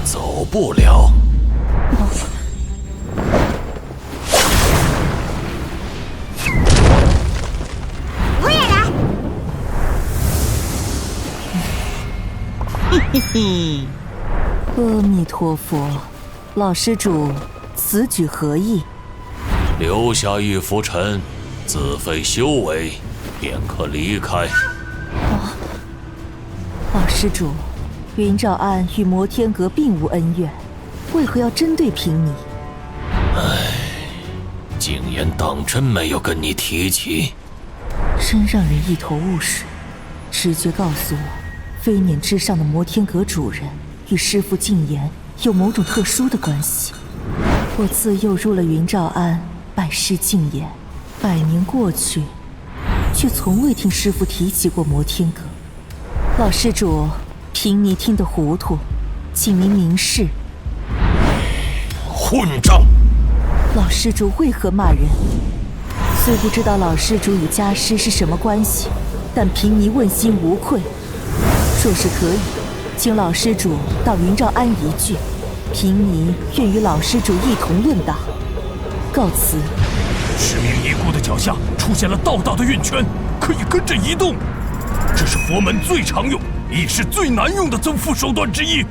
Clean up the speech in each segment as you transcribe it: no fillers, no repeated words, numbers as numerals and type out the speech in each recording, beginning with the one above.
走不了。我也来。嘿嘿，阿弥陀佛，老施主，此举何意？留下一拂尘，自废修为，便可离开。老施主，云沼庵与摩天阁并无恩怨，为何要针对平尼？竟言当真没有跟你提起，真让人一头雾水。直觉告诉我，飞辇之上的摩天阁主人与师父禁言有某种特殊的关系。我自幼入了云沼庵，拜师禁言，100年过去，却从未听师父提起过摩天阁。老施主，平尼听得糊涂，请您明示。混账！老施主为何骂人？虽不知道老施主与家师是什么关系，但平尼问心无愧。若是可以，请老施主到云沼庵一聚，平尼愿与老施主一同论道。告辞。10名尼姑的脚下出现了道道的运圈，可以跟着移动。这是佛门最常用，亦是最难用的增幅手段之一。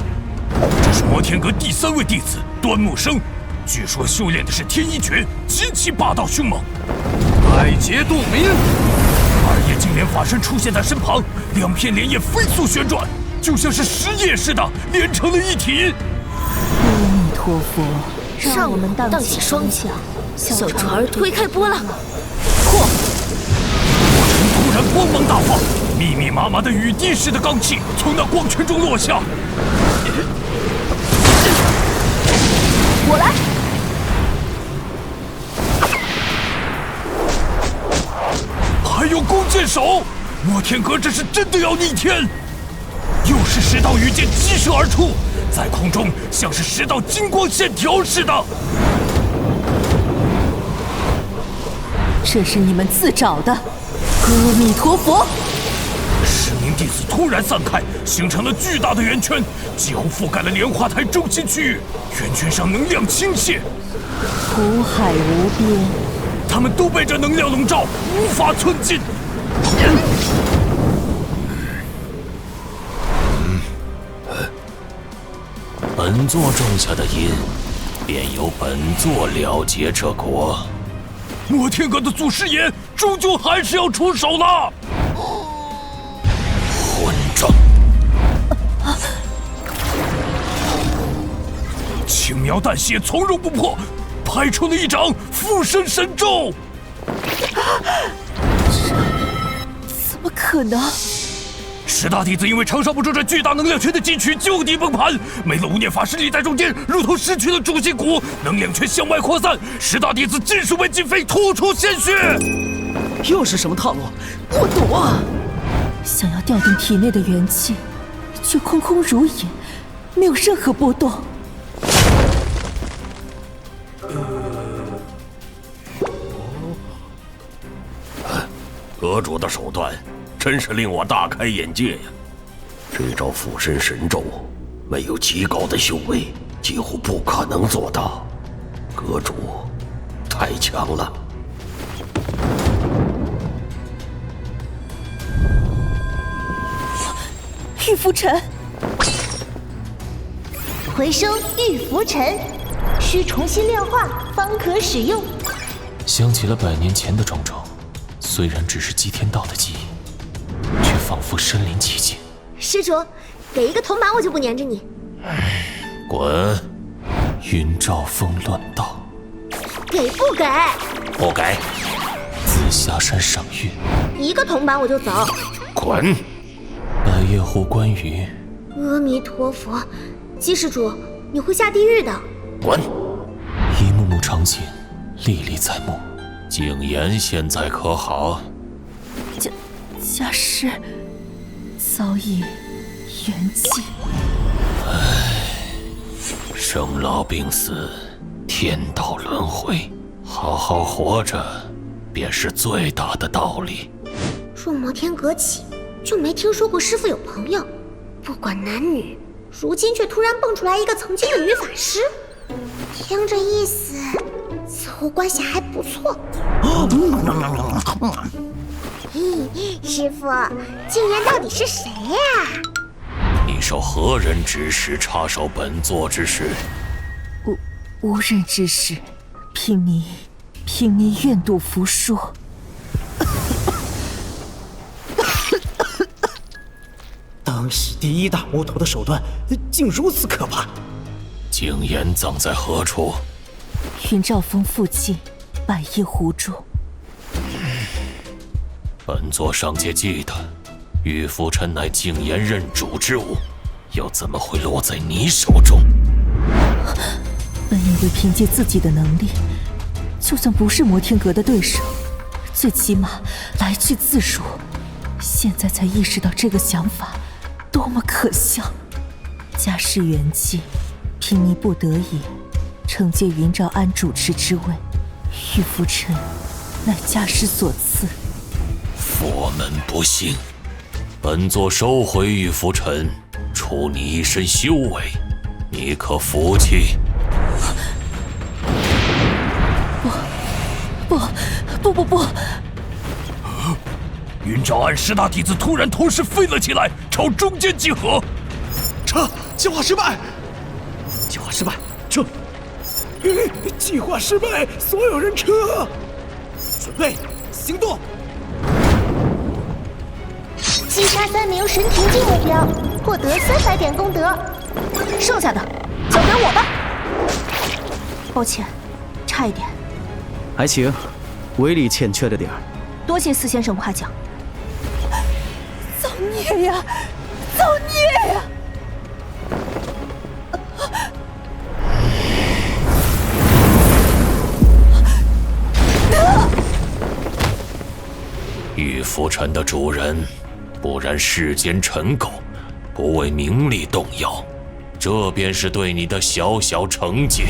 这是摩天阁第3位弟子端木生，据说修炼的是天一拳，极其霸道凶猛。百劫渡民，2叶金莲法身出现在身旁，2片莲叶飞速旋转，就像是10叶似的连成了一体。阿弥陀佛，让我们荡起双桨，小船儿推开波浪。破！火尘突然光芒大放，密密麻麻的雨滴似的罡气从那光圈中落下。我来。还有弓箭手，摩天阁这是真的要逆天！又是10道羽箭激射而出，在空中像是10道金光线条似的。这是你们自找的。阿弥陀佛！10名弟子突然散开，形成了巨大的圆圈，几乎覆盖了莲花台中心区域。圆圈上能量倾泻，苦海无边。他们都被这能量笼罩，无法寸进。本座种下的因，便由本座了结这果。摩天阁的祖师爷终究还是要出手了。混账！轻描淡写，从容不迫，拍出了一掌附身神咒。怎么可能？10大弟子因为承受不住这巨大能量圈的击取，就地崩盘。没了无念法师立在中间，如同失去了主心骨，能量圈向外扩散。10大弟子尽数被击飞，吐出鲜血。又是什么套路？我赌啊！想要调动体内的元气，却空空如也，没有任何波动。阁主的手段真是令我大开眼界呀！这招附身神咒，没有极高的修为，几乎不可能做到。阁主太强了。玉浮尘，回收玉浮尘，需重新炼化方可使用。想起了100年前的种种，虽然只是祭天道的记忆，却仿佛身临其境。施主，给一个铜板，我就不粘着你。滚！云罩峰乱道，给不给？不给！自下山赏月，一个铜板我就走。滚！百叶湖关羽，阿弥陀佛，姬施主，你会下地狱的。滚！一幕幕场景历历在目，景言现在可好？家师早已圆寂。生老病死，天道轮回，好好活着，便是最大的道理。入摩天阁起，就没听说过师父有朋友，不管男女，如今却突然蹦出来一个曾经的女法师，听这意思，似乎关系还不错。师父，静言到底是谁呀？你受何人指使插手本座之事？无人之事，凭你愿赌服输。当时第一大魔头的手段竟如此可怕。景言葬在何处？云兆峰附近百叶湖中。本座尚且记得，玉浮尘乃景言认主之物，又怎么会落在你手中？本以为凭借自己的能力，就算不是摩天阁的对手，最起码来去自如。现在才意识到这个想法多么可笑。家师圆寂，贫尼不得已承接云兆安主持之位，玉浮尘乃家师所赐。佛门不幸，本座收回玉浮尘，除你一身修为，你可服气？不！云兆安10大弟子突然同时飞了起来，朝中间集合。撤！计划失败！计划失败！撤！计划失败！所有人撤！准备行动！击杀3名神庭境目标，获得300点功德。剩下的交给我吧。抱歉，差一点。还行，唯里欠缺的点儿。多谢司先生夸奖。造孽呀！造孽呀！玉浮尘的主人，不然世间尘垢，不为名利动摇，这便是对你的小小惩戒。